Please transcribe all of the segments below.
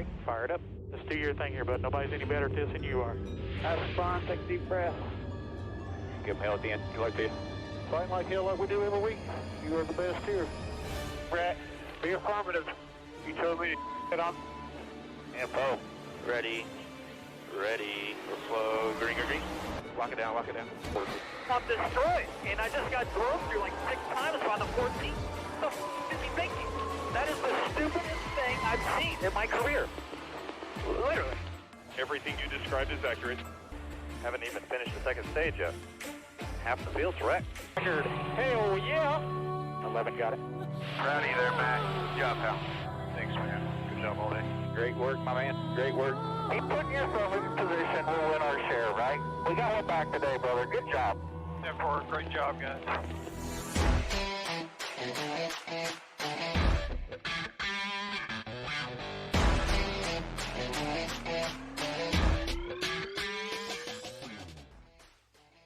right, fire it up. Just do your thing here, bud. Nobody's any better at this than you are. Have fun, take a deep breath. Give them hell at the end. You like this? Fight like hell like we do every week. You are the best here. Brett, be affirmative. You told me to get on. Info. Ready. Ready. Slow. Green, green, green. Lock it down, lock it down. I'm destroyed, and I just got drove through like 6 times on the 14th. What the f*** is he thinking? That is the stupidest thing I've seen in my career. Literally. Everything you described is accurate. Haven't even finished the second stage yet. Half the field's wrecked. Hell yeah. 11 got it. Rowdy there, Matt. Good job, pal. Thanks, man. Good job all day. Great work, my man. Great work. Keep putting yourself in position. We'll win our share, right? We got one back today, brother. Good job. 10-4, great job, guys.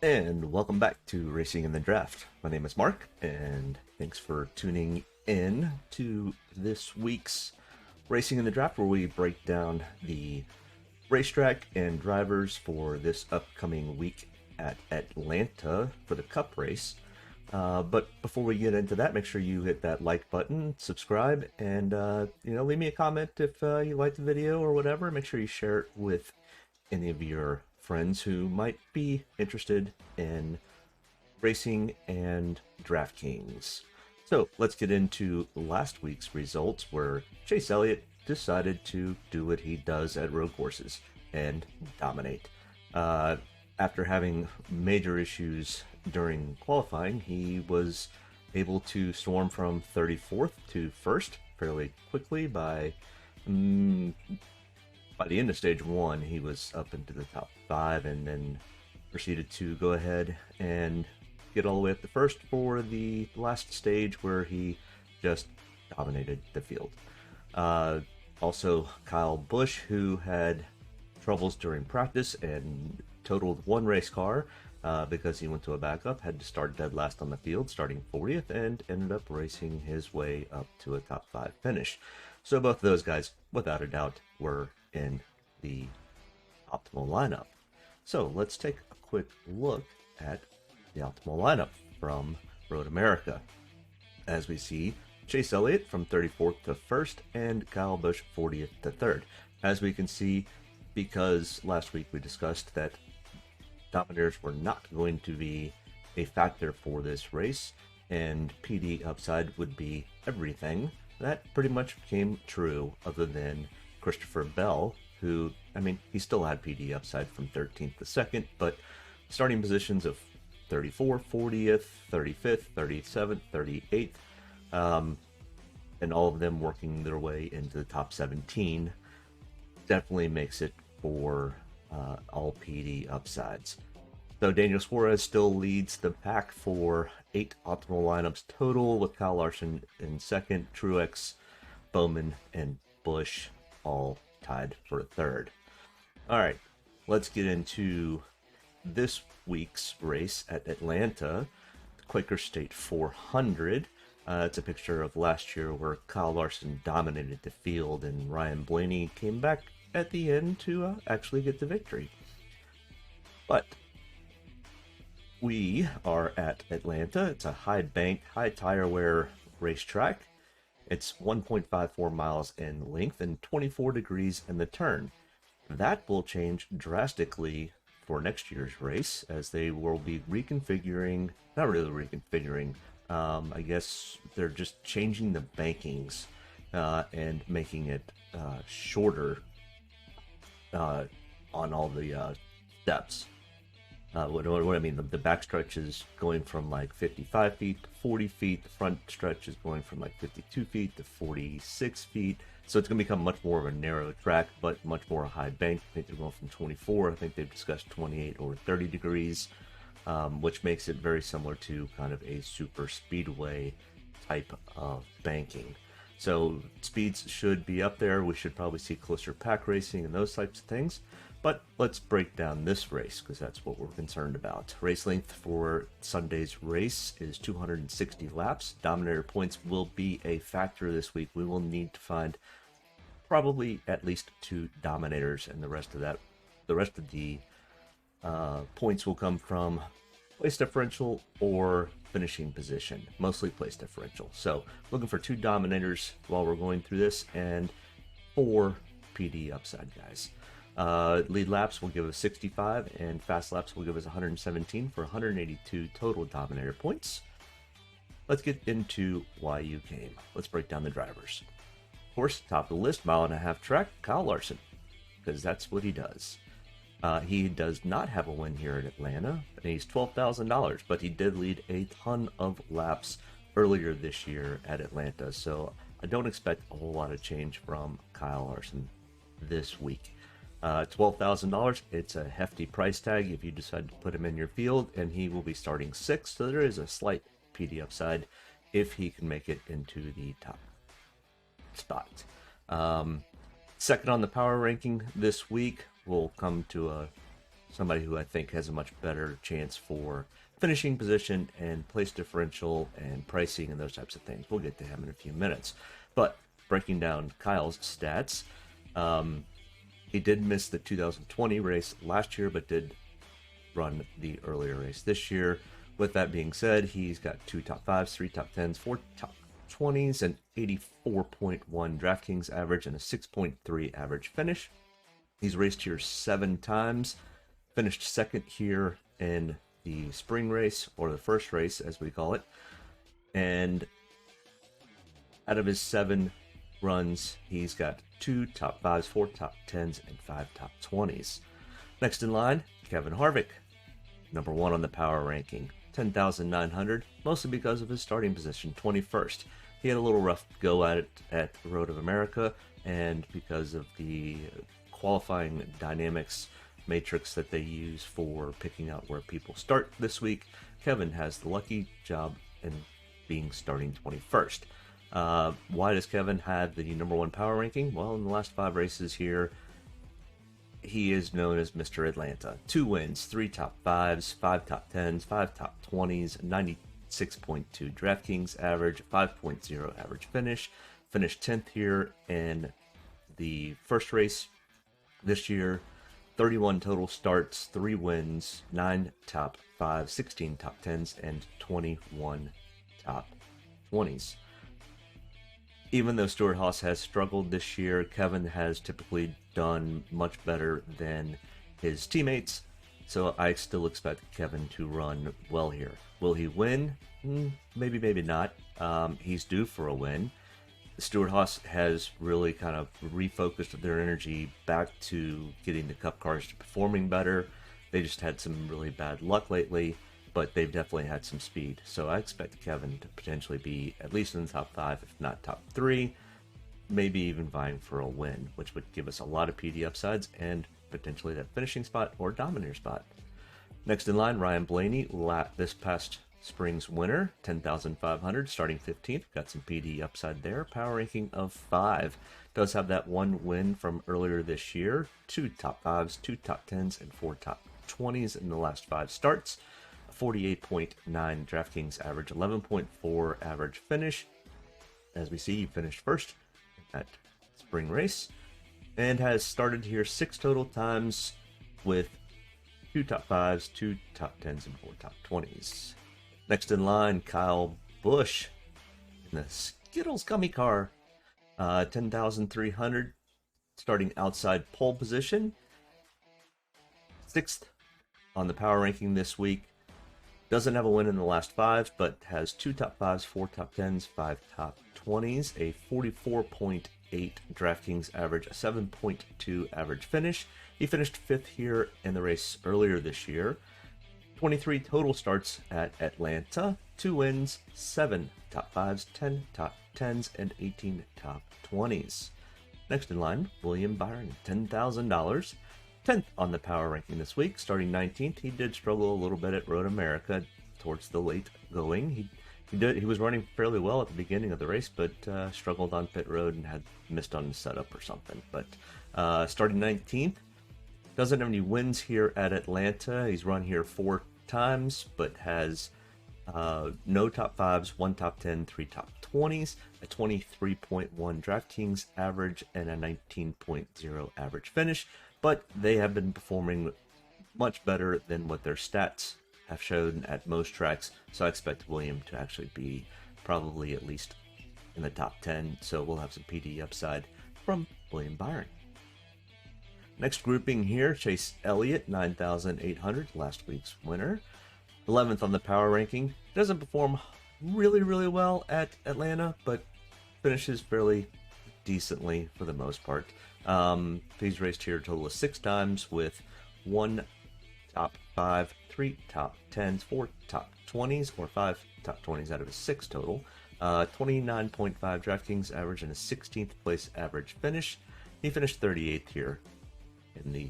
And welcome back to Racing in the Draft. My name is Mark, and thanks for tuning in to this week's Racing in the Draft, where we break down the racetrack and drivers for this upcoming week at Atlanta for the Cup race. But before we get into that, make sure you hit that like button, subscribe, and leave me a comment if you like the video or whatever. Make sure you share it with any of your friends who might be interested in racing and DraftKings. So let's get into last week's results, where Chase Elliott decided to do what he does at road courses and dominate. After having major issues during qualifying, he was able to storm from 34th to 1st fairly quickly. By the end of stage 1, he was up into the top 5, and then proceeded to go ahead and get all the way up to 1st for the last stage, where he just dominated the field. Also, Kyle Busch, who had troubles during practice and totaled one race car because he went to a backup, had to start dead last on the field, starting 40th, and ended up racing his way up to a top 5 finish. So both of those guys, without a doubt, were in the optimal lineup. So let's take a quick look at the optimal lineup from Road America. As we see, Chase Elliott from 34th to 1st, and Kyle Busch 40th to 3rd. As we can see, because last week we discussed that dominators were not going to be a factor for this race, and PD upside would be everything, that pretty much came true, other than Christopher Bell, who, he still had PD upside from 13th to 2nd, but starting positions of 34th, 40th, 35th, 37th, 38th, and all of them working their way into the top 17, definitely makes it for all PD upsides. So Daniel Suarez still leads the pack for 8 optimal lineups total, with Kyle Larson in 2nd, Truex, Bowman, and Busch all tied for 3rd. All right, let's get into this week's race at Atlanta, the Quaker State 400. It's a picture of last year where Kyle Larson dominated the field, and Ryan Blaney came back at the end to actually get the victory. But we are at Atlanta. It's a high bank, high tire wear racetrack. It's 1.54 miles in length and 24 degrees in the turn. That will change drastically for next year's race, as they will be reconfiguring, not really reconfiguring, I guess they're just changing the bankings and making it shorter on all the steps. What I mean, the back stretch is going from like 55 feet to 40 feet. The front stretch is going from like 52 feet to 46 feet. So it's going to become much more of a narrow track, but much more a high bank. I think they're going from 24. I think they've discussed 28 or 30 degrees, which makes it very similar to kind of a super speedway type of banking. So speeds should be up there. We should probably see closer pack racing and those types of things. But let's break down this race, because that's what we're concerned about. Race length for Sunday's race is 260 laps. Dominator points will be a factor this week. We will need to find probably at least 2 dominators, and the rest of the points will come from place differential or finishing position, mostly place differential. So looking for 2 dominators while we're going through this, and 4 PD upside guys. Lead laps will give us 65, and fast laps will give us 117 for 182 total dominator points. Let's get into why you came. Let's break down the drivers. Of course, top of the list, 1.5 mile track, Kyle Larson, because that's what he does. He does not have a win here in Atlanta, and he's $12,000, but he did lead a ton of laps earlier this year at Atlanta, so I don't expect a whole lot of change from Kyle Larson this week. $12,000, it's a hefty price tag if you decide to put him in your field, and he will be starting 6th, so there is a slight PD upside if he can make it into the top spot. Second on the power ranking this week will come to somebody who I think has a much better chance for finishing position and place differential and pricing and those types of things. We'll get to him in a few minutes. But breaking down Kyle's stats, he did miss the 2020 race last year, but did run the earlier race this year. With that being said, he's got 2 top 5s, 3 top 10s, 4 top 20s, an 84.1 DraftKings average, and a 6.3 average finish. He's raced here 7 times, finished 2nd here in the spring race, or the first race as we call it. And out of his 7 runs, he's got 2 top 5s, 4 top 10s, and 5 top 20s. Next in line, Kevin Harvick, number 1 on the power ranking, 10,900, mostly because of his starting position, 21st. He had a little rough go at it at the Road of America, and because of the qualifying dynamics matrix that they use for picking out where people start this week, Kevin has the lucky job in being starting 21st. Why does Kevin have the number 1 power ranking? Well, in the last 5 races here, he is known as Mr. Atlanta. 2 wins, 3 top 5s, 5 top 10s, 5 top 20s, 96.2 DraftKings average, 5.0 average finish. Finished 10th here in the first race this year. 31 total starts, 3 wins, 9 top 5s, 16 top 10s, and 21 top 20s. Even though Stewart-Haas has struggled this year, Kevin has typically done much better than his teammates, so I still expect Kevin to run well here. Will he win? Maybe, maybe not. He's due for a win. Stewart-Haas has really kind of refocused their energy back to getting the Cup cars to performing better. They just had some really bad luck lately, but they've definitely had some speed. So I expect Kevin to potentially be at least in the top 5, if not top 3, maybe even vying for a win, which would give us a lot of PD upsides and potentially that finishing spot or dominator spot. Next in line, Ryan Blaney, this past spring's winner, 10,500, starting 15th. Got some PD upside there. Power ranking of 5. Does have that 1 win from earlier this year. 2 top 5s, 2 top 10s, and 4 top 20s in the last 5 starts. 48.9 DraftKings average, 11.4 average finish. As we see, he finished first at spring race and has started here 6 total times with 2 top 5s, 2 top 10s, and 4 top 20s. Next in line, Kyle Busch in the Skittles Gummy Car, 10,300, starting outside pole position. 6th on the power ranking this week. Doesn't have a win in the last 5, but has 2 top 5s, 4 top 10s, 5 top 20s, a 44.8 DraftKings average, a 7.2 average finish. He finished 5th here in the race earlier this year. 23 total starts at Atlanta, 2 wins, 7 top 5s, 10 top 10s, and 18 top 20s. Next in line, William Byron, $10,000. 10th on the power ranking this week, starting 19th. He did struggle a little bit at Road America towards the late going. He was running fairly well at the beginning of the race, but struggled on pit road and had missed on the setup or something. But starting 19th, doesn't have any wins here at Atlanta. He's run here 4 times, but has No top 5s, 1 top 10, 3 top 20s, a 23.1 DraftKings average, and a 19.0 average finish. But they have been performing much better than what their stats have shown at most tracks. So I expect William to actually be probably at least in the top 10. So we'll have some PD upside from William Byron. Next grouping here, Chase Elliott, 9,800, last week's winner. 11th on the power ranking. Doesn't perform really well at Atlanta, but finishes fairly decently for the most part. He's raced here a total of 6 times with 1 top 5, 3 top 10s, 4 top 20s, or 5 top 20s out of his 6 total. 29.5 DraftKings average and a 16th place average finish. He finished 38th here in the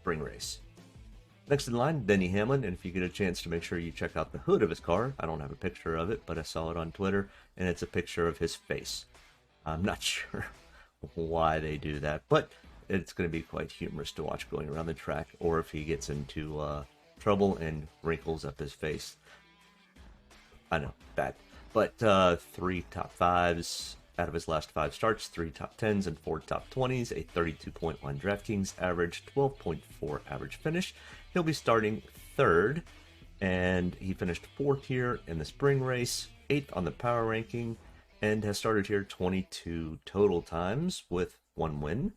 spring race. Next in line, Denny Hamlin, and if you get a chance to make sure you check out the hood of his car. I don't have a picture of it, but I saw it on Twitter, and it's a picture of his face. I'm not sure why they do that, but it's going to be quite humorous to watch going around the track, or if he gets into trouble and wrinkles up his face. I know, bad. But 3 top 5s out of his last 5 starts, 3 top 10s and 4 top 20s, a 32.1 DraftKings average, 12.4 average finish. He'll be starting 3rd, and he finished 4th here in the spring race, 8th on the power ranking, and has started here 22 total times with 1 win,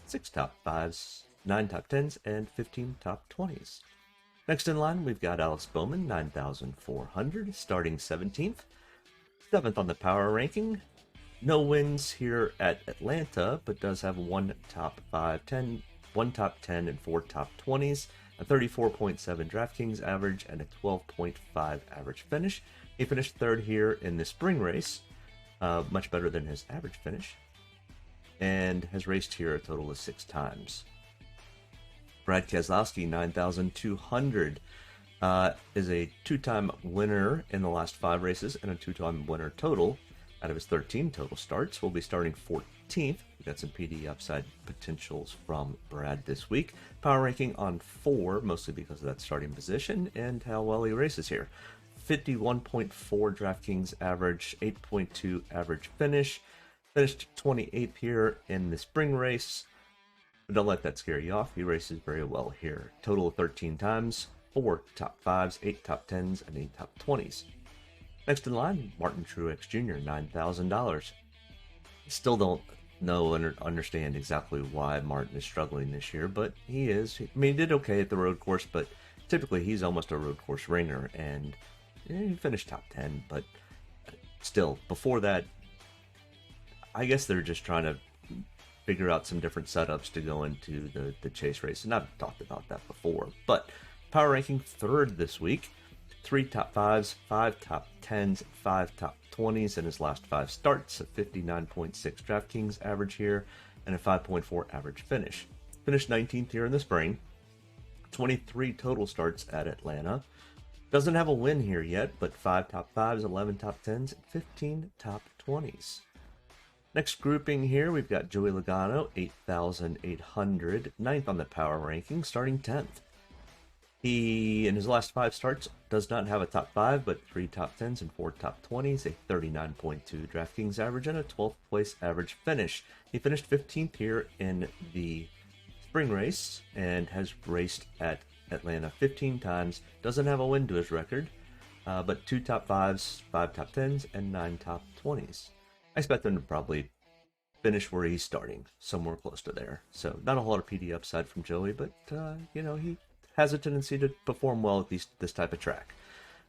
6 top 5s, 9 top 10s, and 15 top 20s. Next in line, we've got Alex Bowman, 9,400, starting 17th, 7th on the power ranking. No wins here at Atlanta, but does have 1 top 5, 1 top 10, and 4 top 20s, a 34.7 DraftKings average, and a 12.5 average finish. He finished 3rd here in the spring race, much better than his average finish, and has raced here a total of 6 times. Brad Keselowski, 9,200, is a 2-time winner in the last 5 races and a 2-time winner total out of his 13 total starts. Will be starting 14th. We got some PD upside potentials from Brad this week. Power ranking on 4, mostly because of that starting position and how well he races here. 51.4 DraftKings average, 8.2 average finish. Finished 28th here in the spring race. But don't let that scare you off. He races very well here. Total of 13 times, 4 top 5s, 8 top 10s, and 8 top 20s. Next in line, Martin Truex Jr., $9,000. Still don't know and understand exactly why Martin is struggling this year, but he is. I mean, he did okay at the road course, but typically he's almost a road course ringer, and he finished top 10, but still, before that, I guess they're just trying to figure out some different setups to go into the chase race, and I've talked about that before. But power ranking 3rd this week, 3 top 5s, 5 top 10s, 5 top 20s in his last 5 starts, a 59.6 DraftKings average here, and a 5.4 average finish. Finished 19th here in the spring, 23 total starts at Atlanta. Doesn't have a win here yet, but 5 top 5s, 11 top 10s, and 15 top 20s. Next grouping here, we've got Joey Logano, 8,800, 9th on the power ranking, starting 10th. He, in his last 5 starts, does not have a top 5, but 3 top 10s and 4 top 20s, a 39.2 DraftKings average, and a 12th place average finish. He finished 15th here in the spring race and has raced at Atlanta 15 times. Doesn't have a win to his record, but 2 top 5s, 5 top 10s, and 9 top 20s. I expect him to probably finish where he's starting, somewhere close to there. So not a whole lot of PD upside from Joey, but, he has a tendency to perform well at this type of track.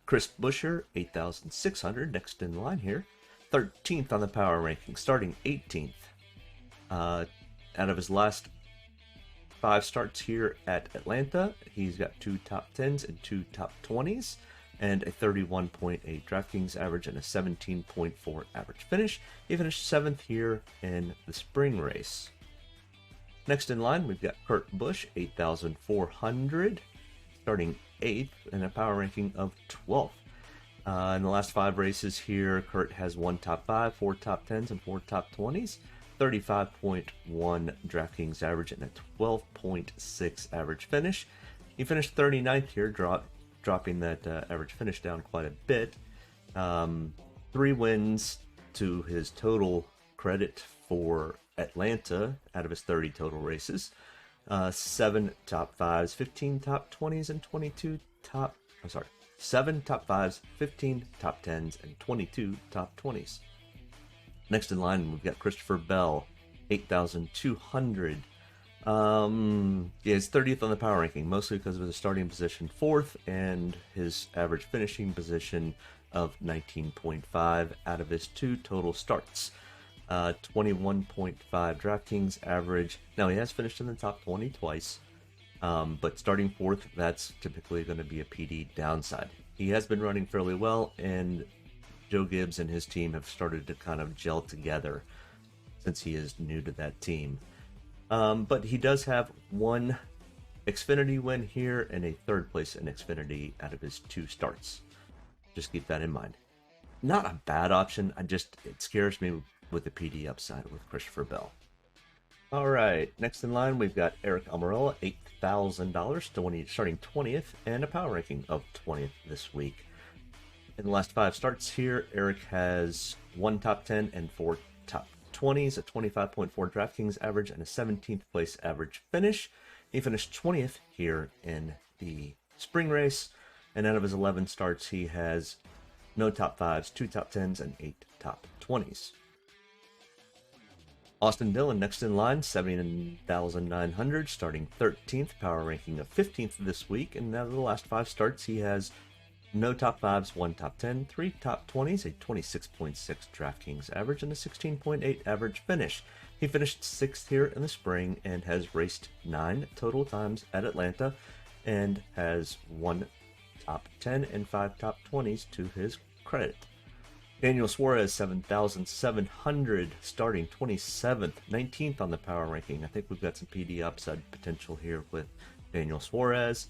Chris Buescher, 8,600, next in line here. 13th on the power ranking, starting 18th. Out of his last 5 starts here at Atlanta, he's got 2 top 10s and 2 top 20s, and a 31.8 DraftKings average and a 17.4 average finish. He finished 7th here in the spring race. Next in line, we've got Kurt Busch, 8,400, starting 8th in a power ranking of 12th. In the last 5 races here, Kurt has 1 top 5, 4 top 10s, and 4 top 20s, 35.1 DraftKings average, and a 12.6 average finish. He finished 39th here, dropped dropping that average finish down quite a bit. 3 wins to his total credit for Atlanta out of his 30 total races. 7 top 5s, 15 top 20s, and 7 top 5s, 15 top 10s, and 22 top 20s. Next in line, we've got Christopher Bell, 8,200. He's 30th on the power ranking, mostly because of his starting position 4th and his average finishing position of 19.5 out of his 2 total starts. 21.5 DraftKings average. Now, he has finished in the top 20 twice, but starting 4th, that's typically going to be a PD downside. He has been running fairly well, and Joe Gibbs and his team have started to kind of gel together since he is new to that team. But he does have 1 Xfinity win here and a 3rd place in Xfinity out of his 2 starts. Just keep that in mind. Not a bad option. It scares me with the PD upside with Christopher Bell. All right, next in line, we've got Eric Almirola, $8,000, starting 20th, and a power ranking of 20th this week. In the last 5 starts here, Eric has 1 top 10 and 4 top 20s, a 25.4 DraftKings average, and a 17th place average finish. He finished 20th here in the spring race, and out of his 11 starts, he has no top 5s, 2 top 10s, and 8 top 20s. Austin Dillon next in line, 79,900, starting 13th, power ranking of 15th this week, and out of the last 5 starts, he has no top 5s, 1 top 10, 3 top 20s, a 26.6 DraftKings average, and a 16.8 average finish. He finished 6th here in the spring and has raced 9 total times at Atlanta and has 1 top 10 and 5 top 20s to his credit. Daniel Suarez, 7,700, starting 27th, 19th on the power ranking. I think we've got some PD upside potential here with Daniel Suarez.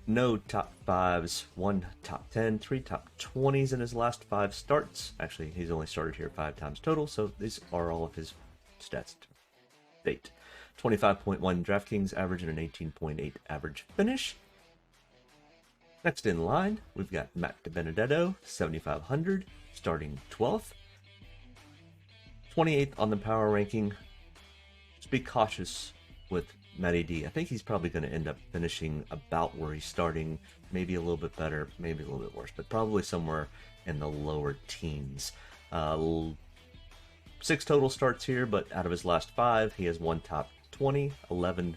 No top 5s, 1 top 10, 3 top 20s in his last 5 starts. Actually, he's only started here 5 times total, so these are all of his stats to date. 25.1 DraftKings average and an 18.8 average finish. Next in line, we've got Matt DiBenedetto, 7,500, starting 12th. 28th on the power ranking. Just be cautious with Matty D. I think he's probably going to end up finishing about where he's starting, maybe a little bit better, maybe a little bit worse, but probably somewhere in the lower teens. 6 total starts here, but out of his last 5, he has 1 top 20, 11.0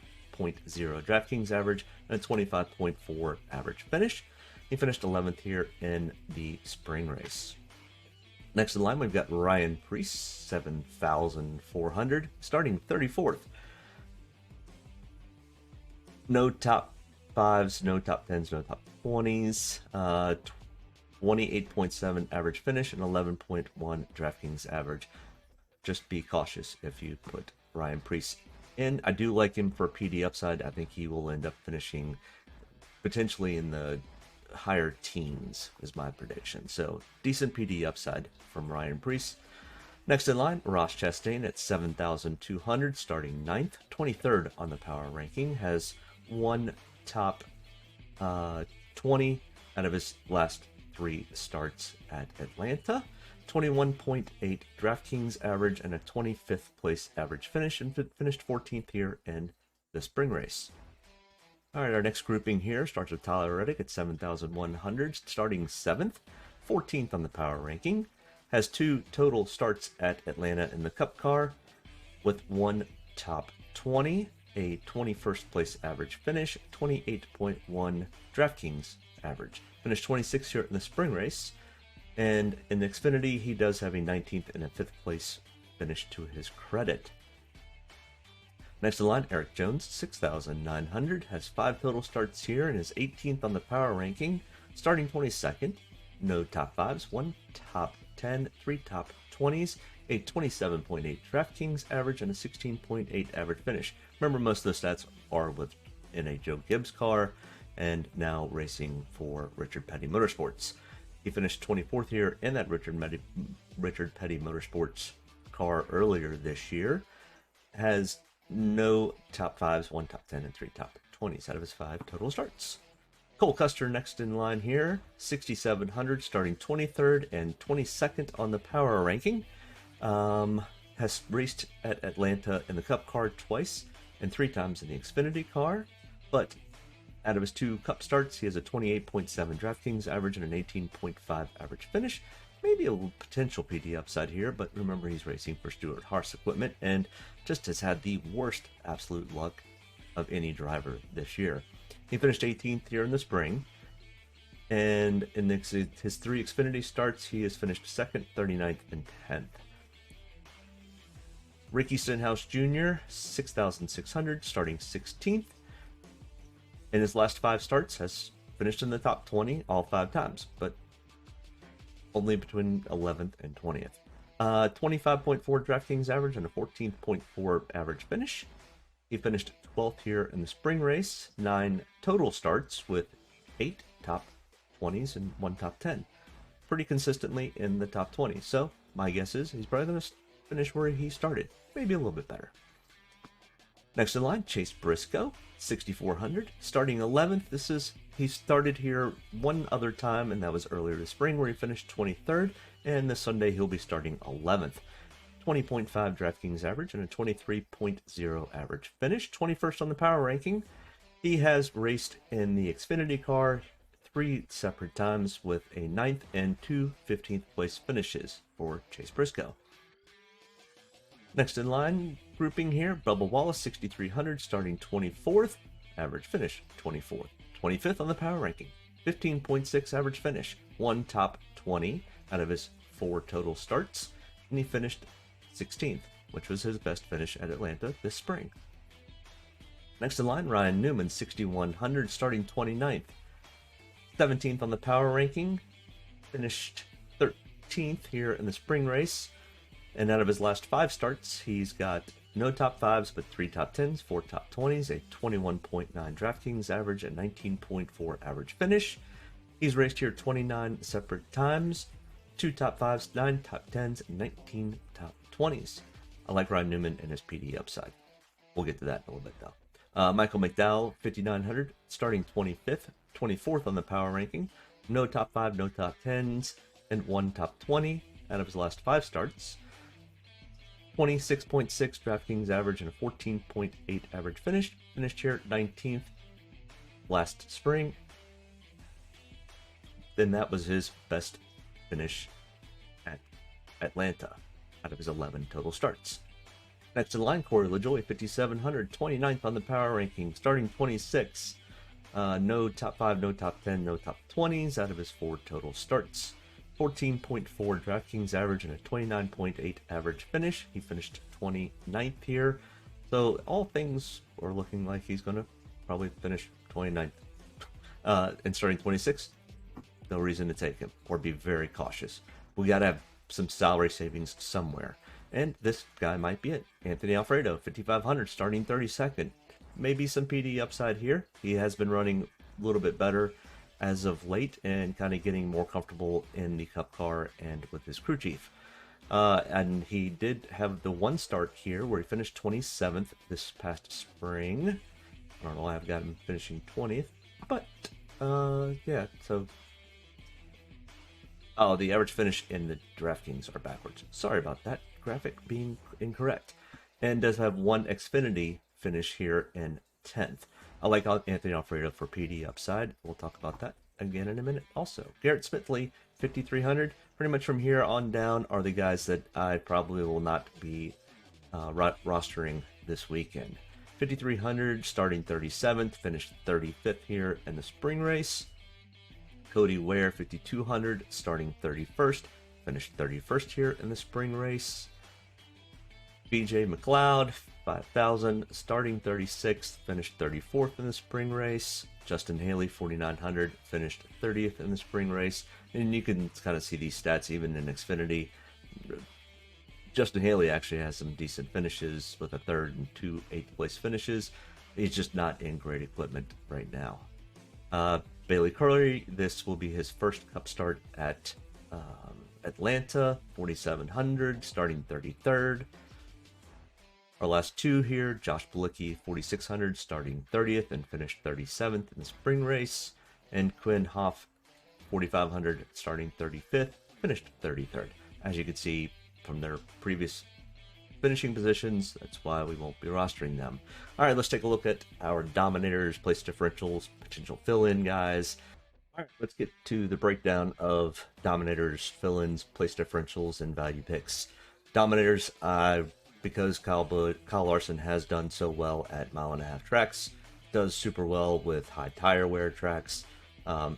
DraftKings average, and a 25.4 average finish. He finished 11th here in the spring race. Next in line, we've got Ryan Preece, 7,400, starting 34th. No top 5s, no top 10s, no top 20s. 28.7 average finish and 11.1 DraftKings average. Just be cautious if you put Ryan Preece in. I do like him for PD upside. I think he will end up finishing potentially in the higher teens is my prediction. So decent PD upside from Ryan Preece. Next in line, Ross Chastain at 7,200, starting 9th, 23rd on the power ranking, has 1 top 20 out of his last 3 starts at Atlanta. 21.8 DraftKings average and a 25th place average finish, and finished 14th here in the spring race. All right, our next grouping here starts with Tyler Reddick at 7,100, starting 7th, 14th on the power ranking, has 2 total starts at Atlanta in the Cup car, with 1 top 20, a 21st place average finish, 28.1 DraftKings average. Finished 26th here in the spring race. And in Xfinity, he does have a 19th and a 5th place finish to his credit. Next in line, Eric Jones, 6,900, has 5 total starts here and is 18th on the power ranking, starting 22nd. No top 5s, 1 top 10, 3 top 20s, a 27.8 DraftKings average, and a 16.8 average finish. Remember, most of the stats are in a Joe Gibbs car and now racing for Richard Petty Motorsports. He finished 24th here in that Richard Petty Motorsports car earlier this year. Has no top 5s, 1 top 10, and 3 top 20s out of his 5 total starts. Cole Custer next in line here, 6,700, starting 23rd and 22nd on the power ranking. Has raced at Atlanta in the Cup car twice and 3 times in the Xfinity car, but out of his 2 Cup starts, he has a 28.7 DraftKings average and an 18.5 average finish. Maybe a little potential PD upside here, but remember he's racing for Stuart Haas equipment and just has had the worst absolute luck of any driver this year. He finished 18th here in the spring, and in his 3 Xfinity starts, he has finished 2nd, 39th, and 10th. Ricky Stenhouse Jr., 6,600, starting 16th. In his last 5 starts, has finished in the top 20 all 5 times, but only between 11th and 20th. 25.4 DraftKings average and a 14.4 average finish. He finished 12th here in the spring race, 9 total starts with 8 top 20s and 1 top 10. Pretty consistently in the top 20. So my guess is he's probably going to finish where he started, maybe a little bit better. Next in line, Chase Briscoe, 6,400, starting 11th. He started here one other time, and that was earlier this spring where he finished 23rd, and this Sunday he'll be starting 11th. 20.5 DraftKings average and a 23.0 average finish. 21st on the power ranking. He has raced in the Xfinity car 3 separate times with a 9th and 2 15th place finishes for Chase Briscoe. Next in line, grouping here, Bubba Wallace, 6,300, starting 24th, average finish 24th. 25th on the power ranking, 15.6 average finish, 1 top 20 out of his 4 total starts, and he finished 16th, which was his best finish at Atlanta this spring. Next in line, Ryan Newman, 6,100, starting 29th. 17th on the power ranking, finished 13th here in the spring race. And out of his last 5 starts, he's got no top 5s, but 3 top 10s, 4 top 20s, a 21.9 DraftKings average, and 19.4 average finish. He's raced here 29 separate times, 2 top 5s, 9 top 10s, and 19 top 20s. I like Ryan Newman and his PD upside. We'll get to that in a little bit, though. Michael McDowell, 5,900, starting 25th, 24th on the power ranking. No top 5, no top 10s, and 1 top 20 out of his last 5 starts. 26.6 DraftKings average and a 14.8 average finish. Finished here 19th last spring. Then that was his best finish at Atlanta out of his 11 total starts. Next in line, Corey LaJoie, 5,700, 29th on the power ranking, starting 26. No top 5, no top 10, no top 20s out of his 4 total starts. 14.4 DraftKings average and a 29.8 average finish. He finished 29th here. So all things are looking like he's going to probably finish 29th. And starting 26th, no reason to take him or be very cautious. We got to have some salary savings somewhere. And this guy might be it. Anthony Alfredo, 5,500, starting 32nd. Maybe some PD upside here. He has been running a little bit better as of late and kind of getting more comfortable in the Cup car and with his crew chief. And he did have the 1 start here where he finished 27th this past spring. I don't know why I've got him finishing 20th, but yeah, so... Oh, the average finish in the DraftKings are backwards. Sorry about that graphic being incorrect. And does have 1 Xfinity finish here in 10th. I like Anthony Alfredo for PD upside. We'll talk about that again in a minute also. Garrett Smithley, 5,300. Pretty much from here on down are the guys that I probably will not be rostering this weekend. 5,300, starting 37th, finished 35th here in the spring race. Cody Ware, 5,200, starting 31st, finished 31st here in the spring race. BJ McLeod, 5,000, starting 36th, finished 34th in the spring race. Justin Haley, 4,900, finished 30th in the spring race. And you can kind of see these stats even in Xfinity. Justin Haley actually has some decent finishes with a 3rd and 2 8th place finishes. He's just not in great equipment right now. Bailey Curley, this will be his first Cup start at Atlanta, 4,700, starting 33rd. Our last 2 here, Josh Bilicki, 4,600, starting 30th and finished 37th in the spring race. and Quinn Hoff 4500 starting 35th, finished 33rd. As you can see from their previous finishing positions, that's why we won't be rostering them. All right, let's take a look at our dominators, place differentials, potential fill-in guys. All right, let's get to the breakdown of dominators, fill-ins, place differentials, and value picks. Dominators, because Kyle Larson has done so well at 1.5-mile tracks, does super well with high tire wear tracks.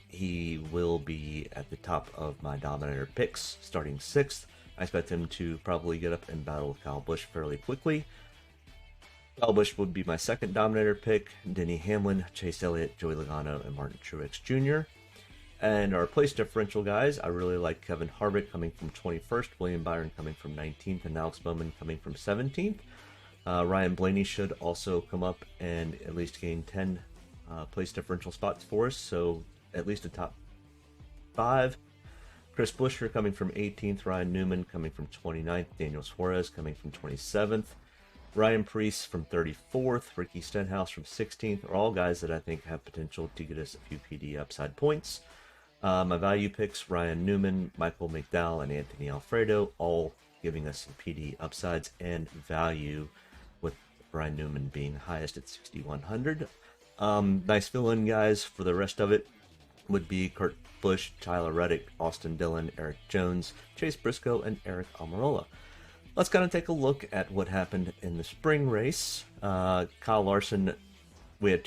He will be at the top of my dominator picks, starting 6th. I expect him to probably get up and battle with Kyle Busch fairly quickly. Kyle Busch would be my second dominator pick. Denny Hamlin, Chase Elliott, Joey Logano, and Martin Truex Jr. And our place differential guys, I really like Kevin Harvick coming from 21st, William Byron coming from 19th, and Alex Bowman coming from 17th. Ryan Blaney should also come up and at least gain 10 place differential spots for us, so at least a top 5. Chris Buescher coming from 18th, Ryan Newman coming from 29th, Daniel Suarez coming from 27th, Ryan Preece from 34th, Ricky Stenhouse from 16th, are all guys that I think have potential to get us a few PD upside points. My value picks, Ryan Newman, Michael McDowell, and Anthony Alfredo, all giving us some PD upsides and value, with Ryan Newman being highest at 6,100. Nice fill-in guys for the rest of it would be Kurt Busch, Tyler Reddick, Austin Dillon, Eric Jones, Chase Briscoe, and Eric Almirola. Let's kind of take a look at what happened in the spring race. Kyle Larson, we had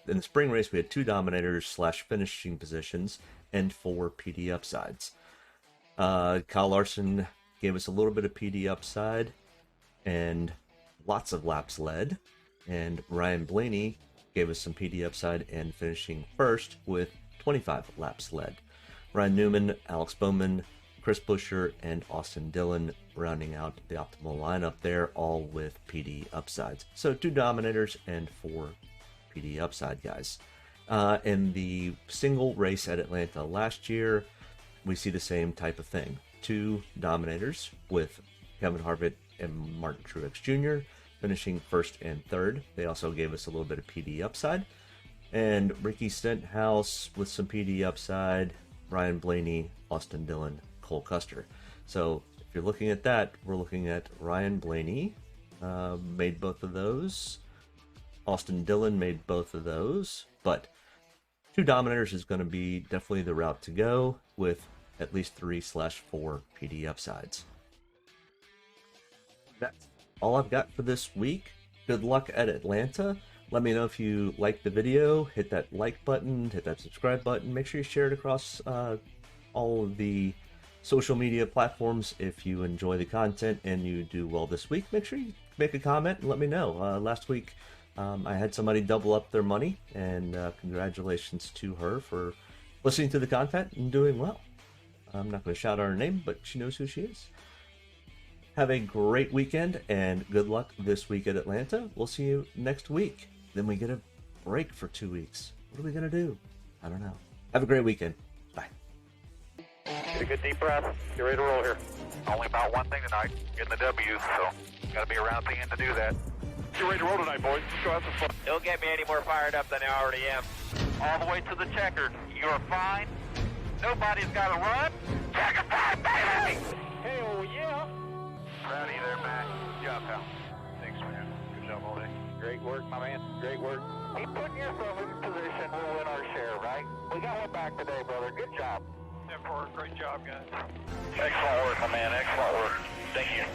in the spring race, we had 2 dominators / finishing positions and 4 PD upsides. Kyle Larson gave us a little bit of PD upside and lots of laps led, and Ryan Blaney gave us some PD upside and finishing first with 25 laps led. Ryan Newman, Alex Bowman, Chris Buescher, and Austin Dillon rounding out the optimal lineup there, all with PD upsides. So 2 dominators and 4 PD upside guys. In the single race at Atlanta last year, we see the same type of thing. 2 dominators with Kevin Harvick and Martin Truex Jr. finishing 1st and 3rd. They also gave us a little bit of PD upside. And Ricky Stenhouse with some PD upside, Ryan Blaney, Austin Dillon, Cole Custer. So if you're looking at that, we're looking at Ryan Blaney made both of those. Austin Dillon made both of those. But 2 dominators is going to be definitely the route to go, with at least 3/4 PD upsides. That's all I've got for this week. Good luck at Atlanta. Let me know if you liked the video. Hit that like button, hit that subscribe button. Make sure you share it across all of the social media platforms if you enjoy the content and you do well this week. Make sure you make a comment and let me know. Last week I had somebody double up their money, and congratulations to her for listening to the content and doing well. I'm not going to shout out her name, but she knows who she is. Have a great weekend, and good luck this week at Atlanta. We'll see you next week. Then we get a break for 2 weeks. What are we going to do? I don't know. Have a great weekend. Bye. Get a good deep breath. Get ready to roll here. Only about one thing tonight, getting the W's, so got to be around the end to do that. Get ready to roll tonight, boys. Let's go have some fun. Don't get me any more fired up than I already am. All the way to the checkered. You're fine. Nobody's got to run. Checker time, baby! Hell yeah! Proud of you there, Matt. Good job, pal. Thanks, man. Good job all day. Great work, my man. Great work. Keep putting yourself in position. We'll win our share, right? We got one back today, brother. Good job. Great job, guys. Excellent work, my man. Excellent work. Thank you.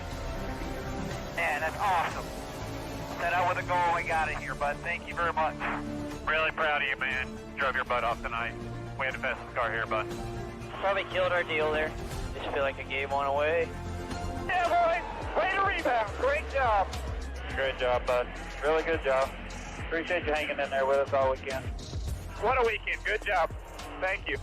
Man, that's awesome. Set out with a goal, we got it here, bud. Thank you very much. Really proud of you, man. Drove your butt off tonight. We had the fastest car here, bud. Probably killed our deal there. Just feel like I gave one away. Yeah, boys. Way to rebound. Great job. Great job, bud. Really good job. Appreciate you hanging in there with us all weekend. What a weekend. Good job. Thank you.